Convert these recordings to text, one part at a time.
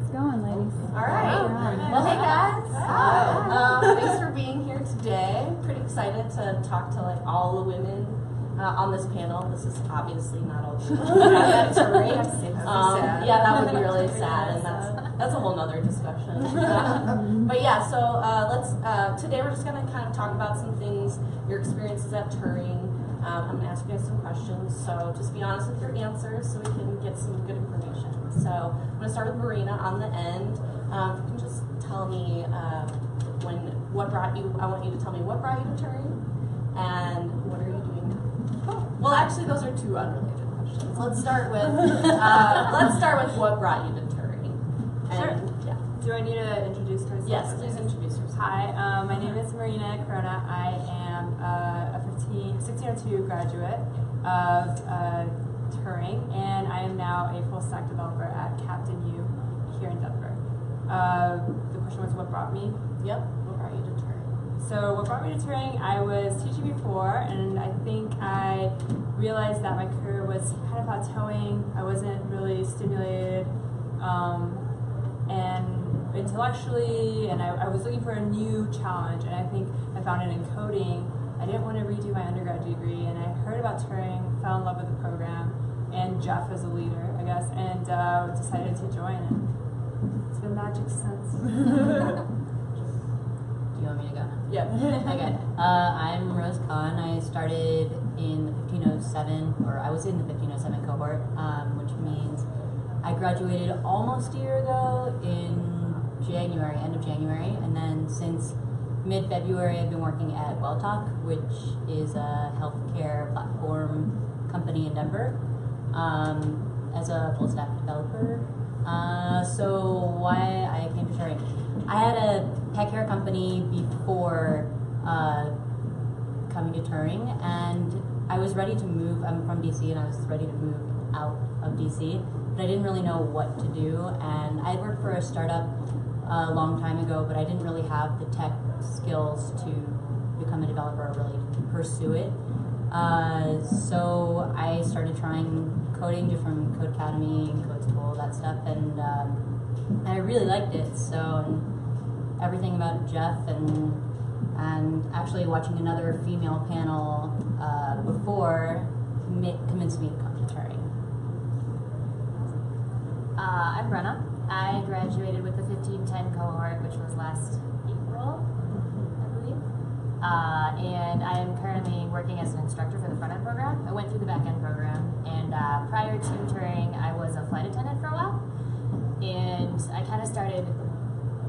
it's going, ladies. All right. Well, hey guys. Thanks for being here today. Pretty excited to talk to like all the women on this panel. This is obviously not all the women. Yeah, that would be really sad, and that's a whole nother discussion. But yeah, so let's today we're just gonna kind of talk about some things, your experiences at Turing. I'm gonna ask you guys some questions, so just be honest with your answers so we can get some good information. So I'm gonna start with Marina on the end. You can just tell me what brought you. I want you to tell me what brought you to Turing and what are you doing now. Well, actually, those are two unrelated questions. Let's start with what brought you to Turing. Sure. Yeah. Do I need to introduce myself? Yes, please introduce yourself. Hi, my name is Marina Corona. I am a 1602 graduate of Turing, and I am now a full stack developer at Captain U here in Denver. The question was what brought me? Yep. What brought you to Turing? So what brought me to Turing, I was teaching before, and I think I realized that my career was kind of plateauing. I wasn't really stimulated and intellectually, and I was looking for a new challenge, and I think I found it in coding. I didn't want to redo my undergraduate degree, and I heard about Turing, fell in love with the program, and Jeff as a leader, I guess, and decided to join, and it's been magic since. Do you want me to go now? Yep. Okay. I'm Rose Khan. I started in the 1507, or I was in the 1507 cohort, which means I graduated almost a year ago in January, end of January, and then since mid-February I've been working at WellTalk, which is a healthcare platform company in Denver, as a full-stack developer. So why I came to Turing. I had a pet care company before coming to Turing, and I was ready to move. I'm from DC, and I was ready to move out of DC, but I didn't really know what to do, and I worked for a startup a long time ago, but I didn't really have the tech skills to become a developer or really pursue it. So I started trying coding from Code Academy and Code School, that stuff, and I really liked it. So everything about Jeff and actually watching another female panel before convinced me to come to Turing. I'm Brenna. I graduated with the 1510 cohort, which was last April, I believe. And I am currently working as an instructor for the front-end program. I went through the back-end program, and prior to Turing, I was a flight attendant for a while. And I kind of started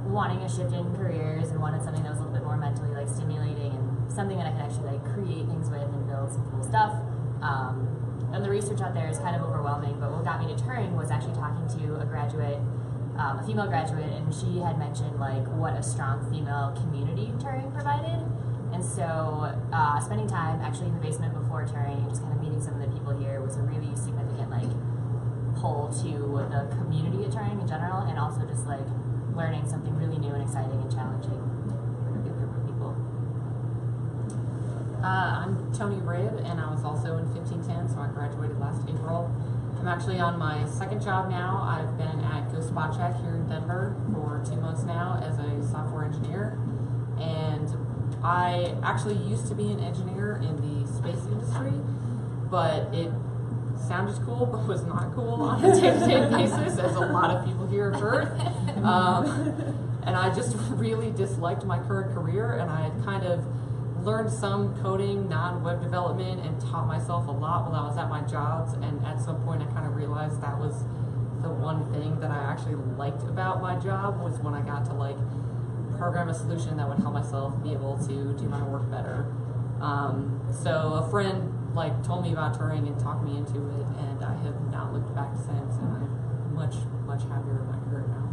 wanting a shift in careers and wanted something that was a little bit more mentally like stimulating and something that I could actually like create things with and build some cool stuff. And the research out there is kind of overwhelming, but what got me to Turing was actually talking to a graduate, a female graduate, and she had mentioned like what a strong female community Turing provided. And so spending time actually in the basement before Turing and just kind of meeting some of the people here was a really significant like pull to the community at Turing in general, and also just like learning something really new and exciting and challenging with a good group of people. I'm Tony Rib, and I was also in 1510, so I graduated last April. I'm actually on my second job now. I've been at Go Spot Check here in Denver for 2 months now as a software engineer, and I actually used to be an engineer in the space industry, but it sounded cool but was not cool on a day-to-day basis, as a lot of people here have heard. And I just really disliked my current career, and I had kind of learned some coding, non-web development, and taught myself a lot while I was at my jobs, and at some point I kind of realized that was the one thing that I actually liked about my job, was when I got to like program a solution that would help myself be able to do my work better. So a friend like told me about Turing and talked me into it, and I have not looked back since, and I'm much happier with my career now.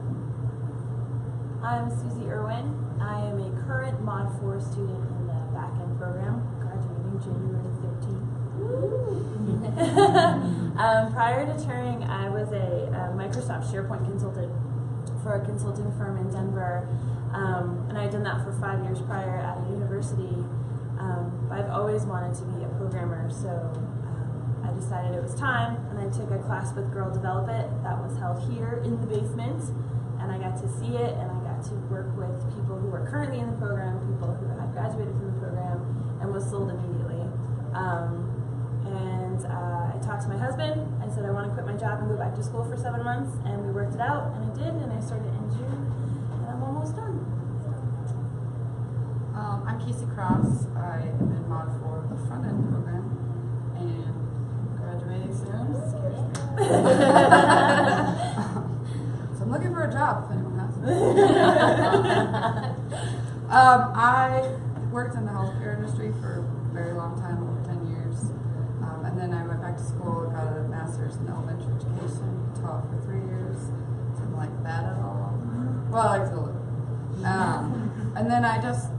I'm Susie Irwin. I am a current Mod 4 student in the back-end program, graduating January 13th. Prior to Turing, I was a Microsoft SharePoint consultant for a consulting firm in Denver, and I had done that for 5 years prior at a university. I've always wanted to be a programmer, so I decided it was time, and I took a class with Girl Develop It that was held here in the basement. and I got to see it, and I got to work with people who were currently in the program, people who had graduated from the program, and was sold immediately. I talked to my husband. I said I want to quit my job and go back to school for 7 months, and we worked it out, and I did, and I started in June, and I'm almost done. I'm Casey Cross. I am in Mod 4 of the front end program and graduating soon. Scares me. So I'm looking for a job if anyone has one. I worked in the healthcare industry for a very long time, over 10 years. And then I went back to school, got a master's in elementary education, taught for 3 years. Didn't like that at all. Well, I liked it a little. And then I just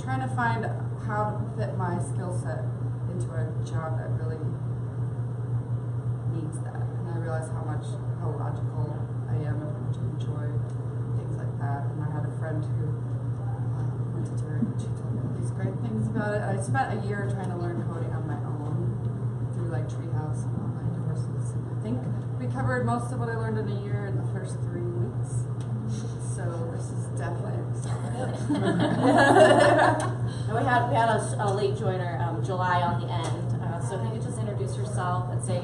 trying to find how to fit my skill set into a job that really needs that. And I realized how logical I am and how much I enjoy things like that. And I had a friend who went to Turing, and she told me all these great things about it. I spent a year trying to learn coding on my own through like Treehouse and online courses. And I think we covered most of what I learned in a year in the first 3 weeks. So this is definitely exciting. And we had a late joiner, July on the end. So if you could just introduce yourself and say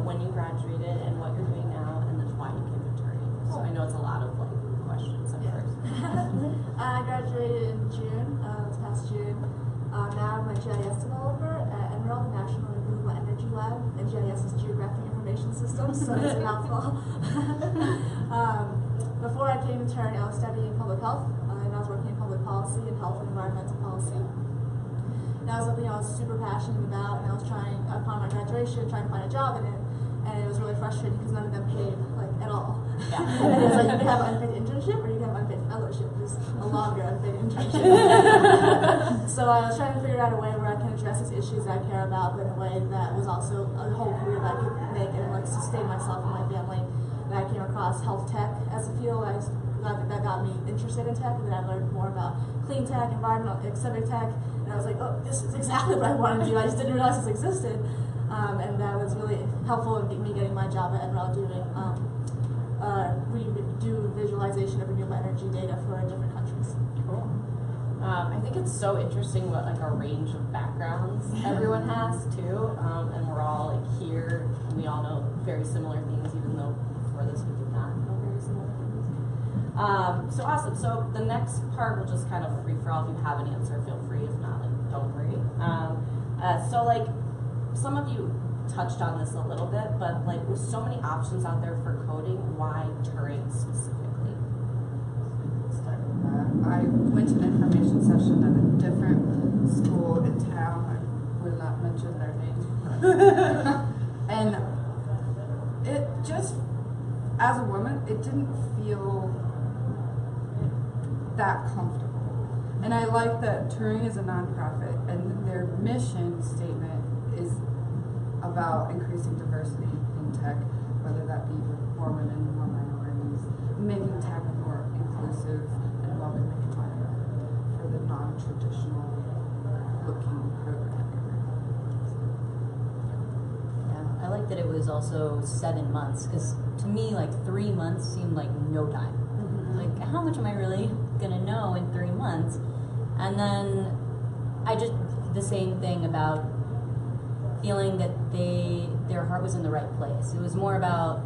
when you graduated and what you're doing now, and then why you came to Turing. So I know it's a lot of like questions at first. I graduated in June, this past June. Now I'm a GIS developer at NREL, the National Renewable Energy Lab, and GIS is Geographic Information Systems, so it's a mouthful. Before I came to Turing, I was studying public health, and I was working in public policy and health and environmental policy. And that was something I was super passionate about, and I was trying, upon my graduation, trying to find a job in it, and it was really frustrating because none of them paid, like, at all. Yeah. And it was like, you can have an unpaid internship, or you can have unpaid fellowship, which is a longer unpaid internship. So I was trying to figure out a way where I can address these issues that I care about, but in a way that was also a whole career that I could make and like sustain myself and my family. And I came across health tech as a field. That got me interested in tech, and then I learned more about clean tech, environmental, civic tech, and I was like, oh, this is exactly what I want to do. I just didn't realize this existed, and that was really helpful in me getting my job at NREL doing visualization of renewable energy data for different countries. Cool. I think it's so interesting what like a range of backgrounds everyone has too, and we're all like here. And we all know very similar things, even though before this we did not know very similar things. So awesome. So the next part will just kind of free for all. If you have an answer, feel free. If not, like don't worry. So like some of you touched on this a little bit, but like with so many options out there for coding, why Turing specifically? Start with that. I went to an information session at a different school in town. I will not mention their name. And it just, as a woman, it didn't feel that comfortable. And I like that Turing is a nonprofit, and their mission statement is about increasing diversity in tech, whether that be with more women, more minorities, making tech more inclusive and welcoming environment for the non-traditional looking programming. Yeah, I like that it was also 7 months, because to me, like 3 months seemed like no time. Mm-hmm. Like, how much am I really gonna know in 3 months? And then I just the same thing about feeling that their heart was in the right place. It was more about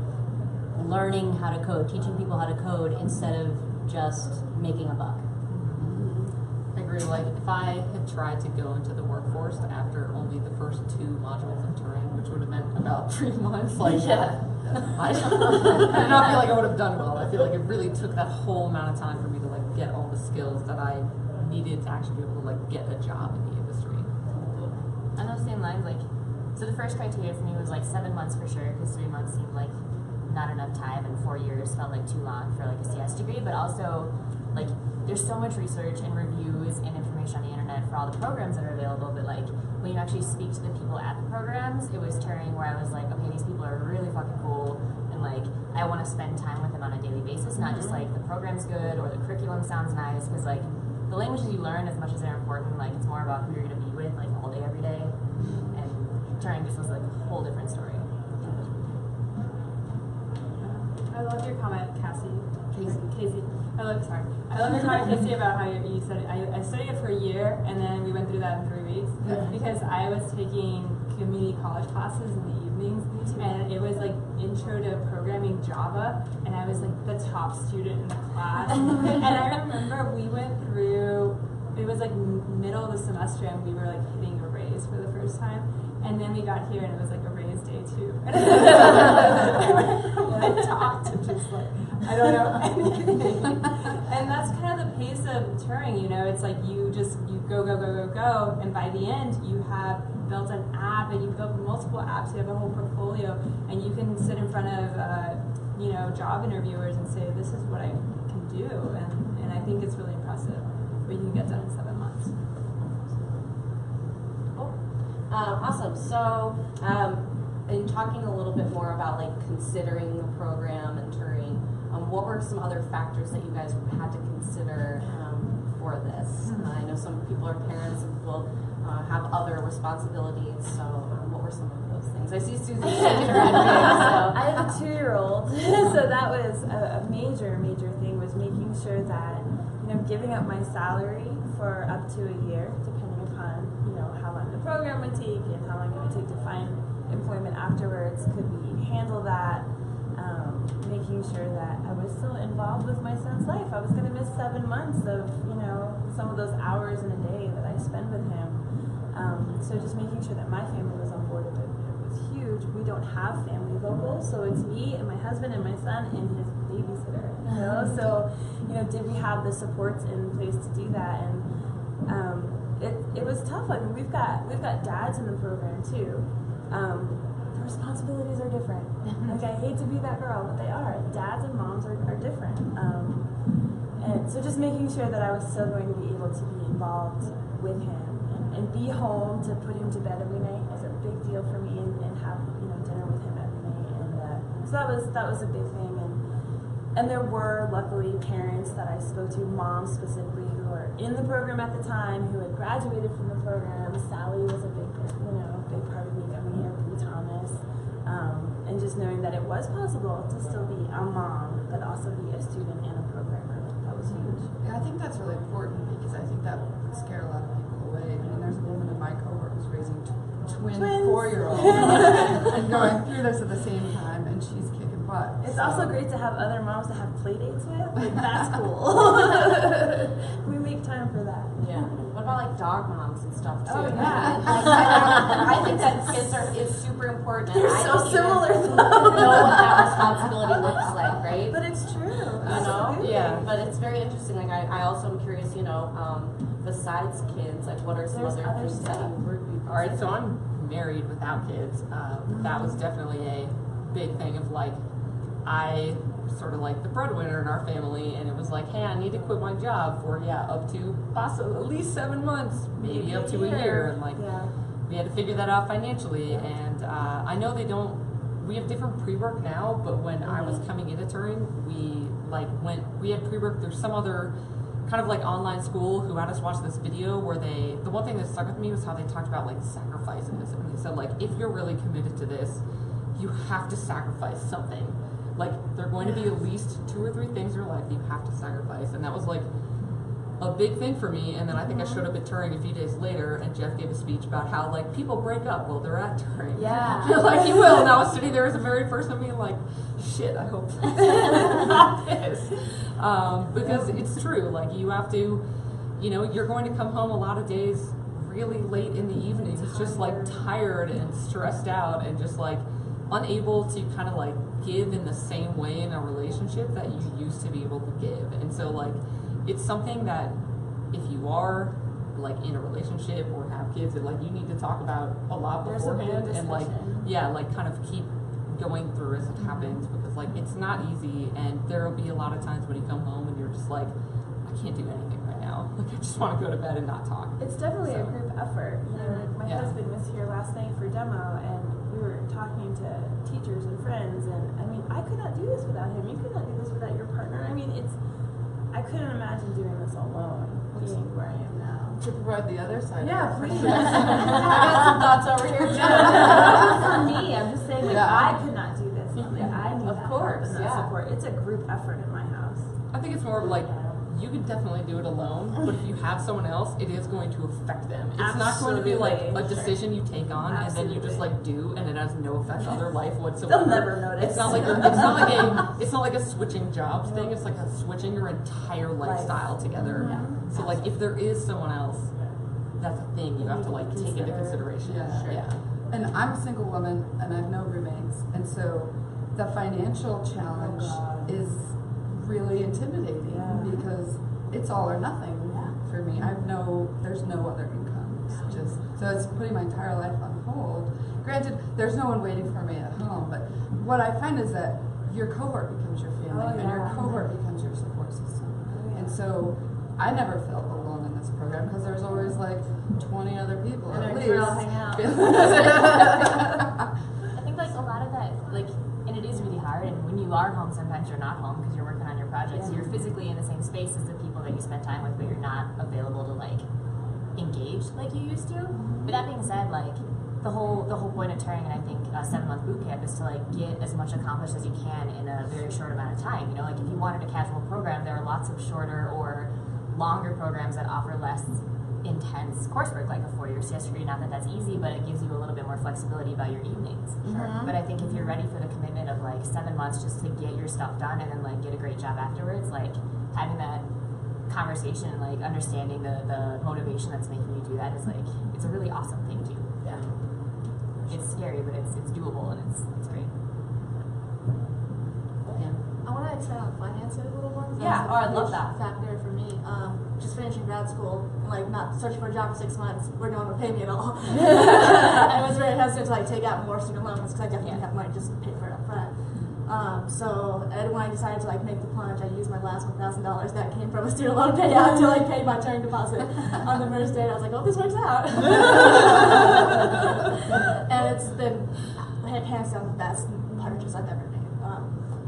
learning how to code, teaching people how to code instead of just making a buck. I agree. Like, if I had tried to go into the workforce after only the first 2 modules of Turing, which would have meant about 3 months, like, Yeah. I did not feel like I would have done well. I feel like it really took that whole amount of time for me to like get all the skills that I needed to actually be able to like get a job in the industry. On those same lines, like, so the first criteria for me was like 7 months for sure, because 3 months seemed like not enough time, and 4 years felt like too long for like a CS degree. But also, like, there's so much research and reviews and information on the internet for all the programs that are available. But like, when you actually speak to the people at the programs, it was Turing where I was like, okay, these people are really fucking cool, and like, I want to spend time with them on a daily basis, not just like the program's good or the curriculum sounds nice, because like the languages you learn, as much as they're important, like it's more about who you're going to be with, like all day, every day. And Turing just was like a whole different story. I love your comment, Cassie. Casey. sorry. I love your comment, Casey, about how you said it. I studied it for a year, and then we went through that in 3 weeks because I was taking community college classes in the evenings, and it was like intro to programming Java, and I was like the top student in the class. And I remember we went through. It was like middle of the semester, and we were like hitting a raise for the first time. And then we got here, and it was like a raise day 2. And I went from like top to just like I don't know anything. And that's kind of the pace of Turing. You know, it's like you go, and by the end you have built an app, and you built multiple apps. You have a whole portfolio, and you can sit in front of job interviewers and say, "This is what I can do," and I think it's really impressive. But you can get done in 7 months. Cool. Awesome. So, in talking a little bit more about like considering the program and Turing, what were some other factors that you guys had to consider for this? I know some people are parents and people have other responsibilities. So, what were some of those things? I see Susie shaking her head. I have a 2-year-old, so that was a major thing, was making sure that giving up my salary for up to a year, depending upon how long the program would take and how long it would take to find employment afterwards, could we handle that? Making sure that I was still involved with my son's life. I was going to miss 7 months of some of those hours in a day that I spend with him. So just making sure that my family was on board with it was huge. We don't have family local, so it's me and my husband and my son and his babysitter. So did we have the supports in place to do that? And it was tough. I mean, we've got dads in the program too. The responsibilities are different. Like, I hate to be that girl, but they are. Dads and moms are different. And so just making sure that I was still going to be able to be involved with him and be home to put him to bed every night is a big deal for me, and have dinner with him every night. And so that was a big thing. And there were luckily parents that I spoke to, moms specifically, who were in the program at the time, who had graduated from the program. Sally was a big part of me coming here, Bree Thomas, and just knowing that it was possible to still be a mom, but also be a student and a programmer. That was huge. Yeah, I think that's really important, because I think that would scare a lot of people away. I mean, there's a woman in my cohort who's raising twin 4-year-olds and going through this at the same time, and she's kicking butt. It's also great to have other moms to have play dates with. Like, that's cool. We make time for that. Yeah. What about like dog moms and stuff too? Oh, yeah. I think that is super important. They're I so don't similar, even know what that responsibility looks like, right? But it's true. Yeah. But it's very interesting. Like I also am curious. Besides kids, like what are some other things that you were? All right, so I'm married without kids. That was definitely a big thing of like, I sort of like the breadwinner in our family, and it was like, hey, I need to quit my job for up to possibly at least 7 months, maybe up to a year, and like we had to figure that out financially. And I know we have different pre-work now, but when I was coming into Turing, we had pre-work. There's some other kind of like online school who had us watch this video where the one thing that stuck with me was how they talked about like sacrifices, and they said like, if you're really committed to this, you have to sacrifice something. Like, there are going to be at least 2 or 3 things in your life that you have to sacrifice, and that was like a big thing for me. And then I think I showed up at Turing a few days later, and Jeff gave a speech about how like people break up while they're at Turing. Yeah. Like, you will. And I was sitting there as the very first one being like, shit, I hope not this. Because it's true. Like, you have to, you're going to come home a lot of days really late in the evening. It's just like tired and stressed out and just like unable to kind of like give in the same way in a relationship that you used to be able to give. And so like, it's something that if you are like in a relationship or have kids, that like you need to talk about a lot beforehand, and like kind of keep going through as it happens, because like it's not easy, and there will be a lot of times when you come home and you're just like, I can't do anything right now. Like, I just want to go to bed and not talk. It's definitely a group effort. My husband was here last night for demo, and we were talking to teachers and friends, and I mean, I could not do this without him. You could not do this without your partner. I mean, I couldn't imagine doing this alone, being where I am now. To provide the other side. Yeah, of it. please. I got some thoughts over here. For me, I'm just saying, like, Yeah. I could not do this. Like, I need Of that course, help and that yeah. support. it's a group effort in my house. I think it's more of like, you could definitely do it alone, but if you have someone else, it is going to affect them. It's not going to be like a Absolutely. decision you take on and then you just like do, and it has no effect on their life whatsoever. They'll never notice. It's not like it's not like a switching jobs thing. It's like a switching your entire lifestyle together. Yeah. So like if there is someone else, that's a thing you have to like take into consideration. Yeah. And I'm a single woman and I have no roommates, and so the financial challenge is really intimidating because it's all or nothing for me. There's no other income. It's putting my entire life on hold. Granted, there's no one waiting for me at home, but what I find is that your cohort becomes your family and your cohort becomes your support system. And so I never felt alone in this program because there's always like 20 other people at least. We all hang out. I think like a lot of that, like, and it is really hard. And when you are home, sometimes you're not home because you're working on your projects. You're physically in the same space as the people that you spend time with, but you're not available to like engage like you used to. But that being said, like the whole point of Turing, and I think a 7-month boot camp is to like get as much accomplished as you can in a very short amount of time. You know, like if you wanted a casual program, there are lots of shorter or longer programs that offer less intense coursework, like a 4-year CS degree. Not that that's easy, but it gives you a little bit more flexibility about your evenings. But I think if you're ready for the commitment of like 7 months just to get your stuff done and then like get a great job afterwards, like having that conversation, like understanding the motivation that's making you do that is like, it's a really awesome thing too. Yeah. It's scary, but it's doable and it's great. I want to expand on finances a little more. 'Cause Yeah, that's a I'd love huge that. factor for me. Just finishing grad school and like not searching for a job for 6 months where no one would pay me at all. I was very hesitant to like take out more student loans because I definitely didn't have money just to pay for it up front. And when I decided to like make the plunge, I used my last $1,000 that came from a student loan payout to like pay my Turing deposit on the first day. I was like, oh, this works out. And it's been hands down the best purchase I've ever made.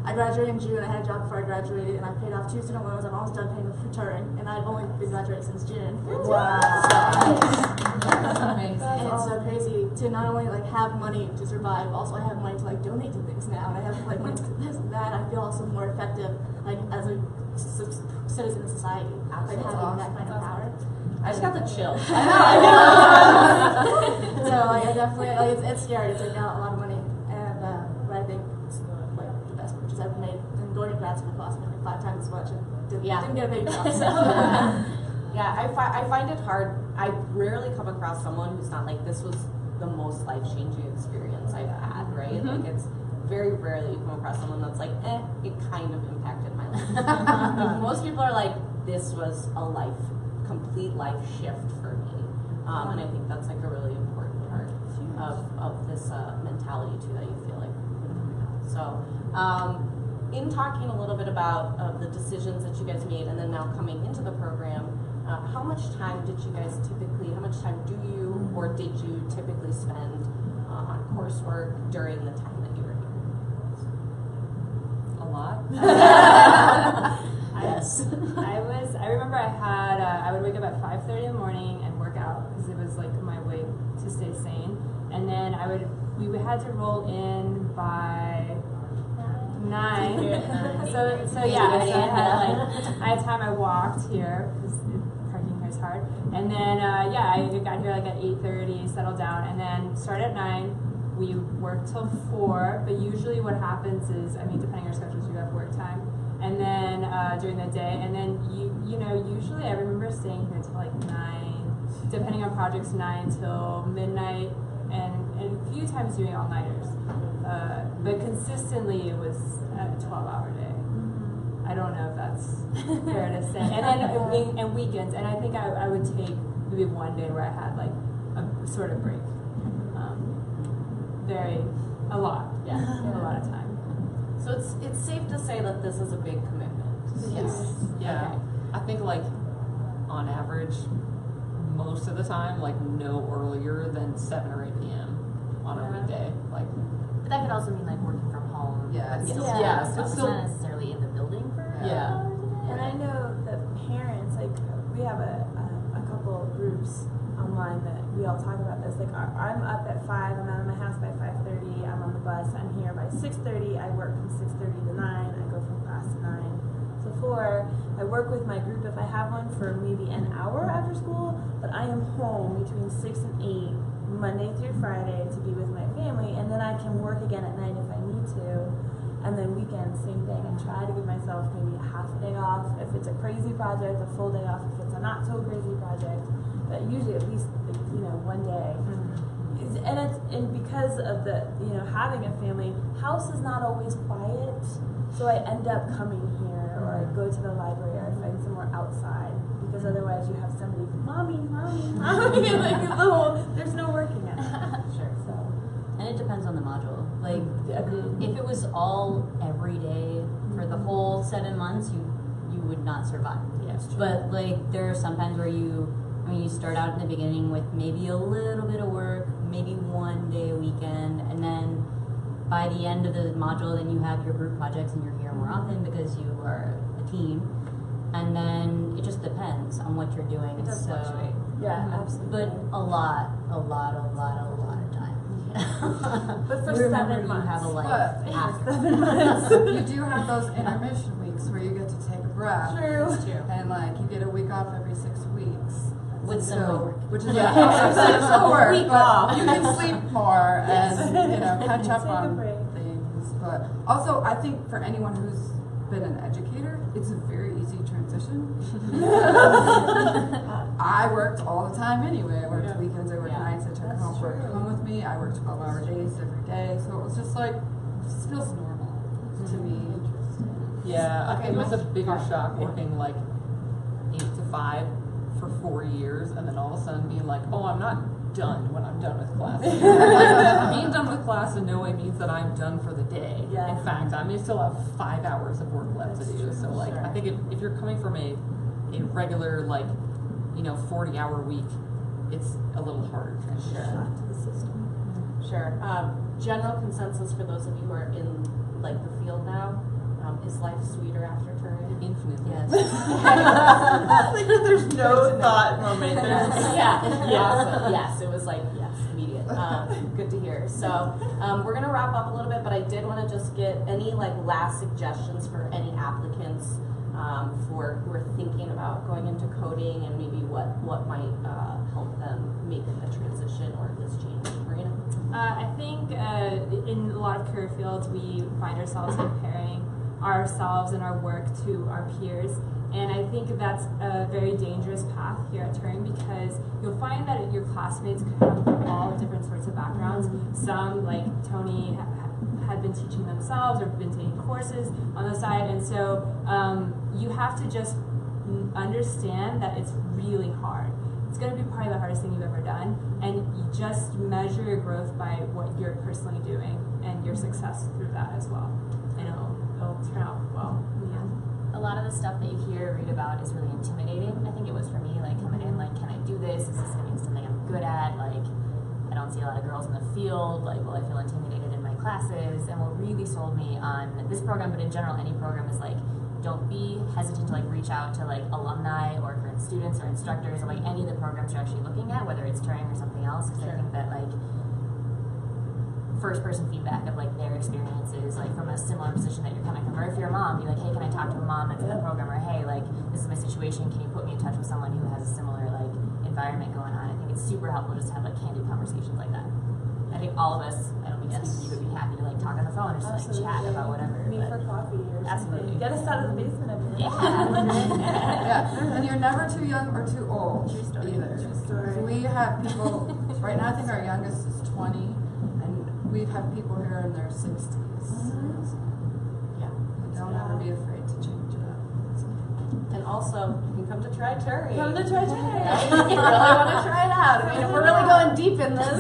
I graduated in June. I had a job before I graduated, and I paid off 2 student loans. I'm almost done paying for Turing, and I've only been graduating since June. Wow. That's amazing. And it's so crazy to not only like have money to survive, also I have money to like donate to things now, and I have like money to this and that. I feel also more effective like as a citizen of society, like having that kind of power. I just got the chill. I know. So like I definitely like it's scary to take out a lot of money, and but I think it's like the best purchase I've made. And going to grad school cost me like 5 times as much, and didn't get a big job. So. Yeah, I find it hard. I rarely come across someone who's not like, this was the most life-changing experience I've had, right? Like it's very rarely you come across someone that's like, it kind of impacted my life. Like, most people are like, this was a complete life shift for me. And I think that's like a really important part of this mentality too that you feel like when you have. So, in talking a little bit about the decisions that you guys made and then now coming into the program, how much time do you or did you typically spend on coursework during the time that you were here? A lot. Yes. I remember I would wake up at 5:30 in the morning and work out because it was like my way to stay sane. And then we had to roll in by 9. So yeah, I had time. I walked here because parking here is hard. And then I got here like at 8:30, settled down, and then started at 9. We worked till 4, but usually what happens is, depending on your schedules, you have work time, and then during the day, and then usually I remember staying here till like 9, depending on projects, 9 till midnight, and a few times doing all-nighters. But consistently it was a 12-hour day. I don't know if that's fair to say. And then and weekends, and I think I would take maybe one day where I had like a sort of break. A lot of time. So it's safe to say that this is a big commitment. Yes. Yeah. Okay. I think like on average, most of the time, like no earlier than 7 or 8 p.m. on a weekday. Like, But that could also mean like working from home. Yeah, but yes. still Yeah, stuff. but It's still- not necessarily in the building for Yeah. hours a day. And I know that parents, like, we have a couple of groups online that we we all talk about this. Like, I'm up at 5. I'm out of my house by 5:30. I'm on the bus. I'm here by 6:30. I work from 6:30 to 9. I go from class to 9 to 4. I work with my group if I have one for maybe an hour after school, but I am home between 6 and 8 Monday through Friday to be with my family, and then I can work again at night if I need to. And then weekends, same thing. I try to give myself maybe a half a day off if it's a crazy project, a full day off if it's a not so crazy project. But usually at least, you know, one day. And because of the, you know, having a family, house is not always quiet. So I end up coming here, or I go to the library, or I find somewhere outside, because otherwise you have somebody, mommy, like there's no working at it. Sure. So. And it depends on the module. Like, if it was all every day for the whole 7 months, you would not survive. Yes. But like, there are some times where you start out in the beginning with maybe a little bit of work, maybe one day a weekend, and then by the end of the module, then you have your group projects and you're here more often because you are a team. And then it just depends on what you're doing. It does fluctuate. Yeah, absolutely. But a lot of time. But for You remember 7 you months. have a life But- after. 7 months. You do have those intermission weeks where you get to take a breath. True. And like you get a week off every 6 weeks. With some homework. Which is Yeah. some work, Week but off. you can sleep more and you know catch up Take a on break. things. But also, I think for anyone who's been an educator, it's a very easy transition. I worked all the time anyway. I worked weekends, I worked nights, I took That's homework true. home with me. I worked 12-hour days every day, so it was just like, it just feels normal to me. Yeah, Okay, it was a Mike. bigger Fine. shock working like 8 to 5 for 4 years, and then all of a sudden being like, oh, I'm not done when I'm done with class. Like, being done with class in no way means that I'm done for the day. Yeah. In fact, I may still have 5 hours of work left to do. So like, I think if you're coming from a regular, like, you know, 40-hour week, it's a little harder to transition. Shock to the system. Sure. General consensus for those of you who are in like the field now, is life sweeter after Turing? Infinitely. Yes. Like, there's no thought moment. Yes, it was like, yes, immediate. Good to hear. So we're going to wrap up a little bit, but I did want to just get any like last suggestions for any applicants for who are thinking about going into coding and maybe what might help them make the transition or this change. Marina? I think in a lot of career fields, we find ourselves comparing ourselves and our work to our peers. And I think that's a very dangerous path here at Turing, because you'll find that your classmates come from all different sorts of backgrounds. Some, like Tony, had been teaching themselves or been taking courses on the side. And so you have to just understand that it's really hard. It's going to be probably the hardest thing you've ever done, and you just measure your growth by what you're personally doing and your success through that as well. And it'll turn out well in the end. A lot of the stuff that you hear or read about is really intimidating. I think it was for me, like coming in, like, can I do this? Is this going to be something I'm good at? Like, I don't see a lot of girls in the field. Like, will I feel intimidated in my classes? And what really sold me on this program, but in general, any program, is like, don't be hesitant to like reach out to like alumni or current students or instructors or like any of the programs you're actually looking at, whether it's Turing or something else, because I think that like first-person feedback of like their experiences, like from a similar position that you're coming from, or if you're a mom, be like, hey, can I talk to a mom that's in the program, or hey, like this is my situation, can you put me in touch with someone who has a similar like environment going on? I think it's super helpful just to have like candid conversations like that. I think all of us, I don't mean to speak for you, would be happy to like talk on the phone or just like chat about whatever. Meet for coffee or Absolutely. something. Get us out of the basement of your Yeah, and you're never too young or too old True story. either. True story. We have people, right now I think our youngest is 20, and we've had people here in their 60s. Yeah. Don't ever be afraid to change it up. And also, you can come to try Turing. Come to try If Turing. you really want to try it out. I mean, if we're really going deep in this.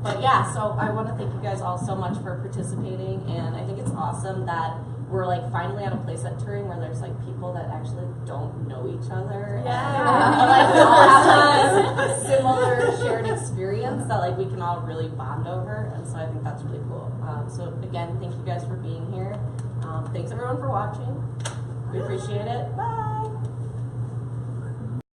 But yeah, so I want to thank you guys all so much for participating, and I think it's awesome that we're like finally at a place at Turing where there's like people that actually don't know each other. Yeah. And, like we all have like a similar shared experience that like we can all really bond over, and so I think that's really cool. So again, thank you guys for being here. Thanks everyone for watching. We appreciate it. Bye.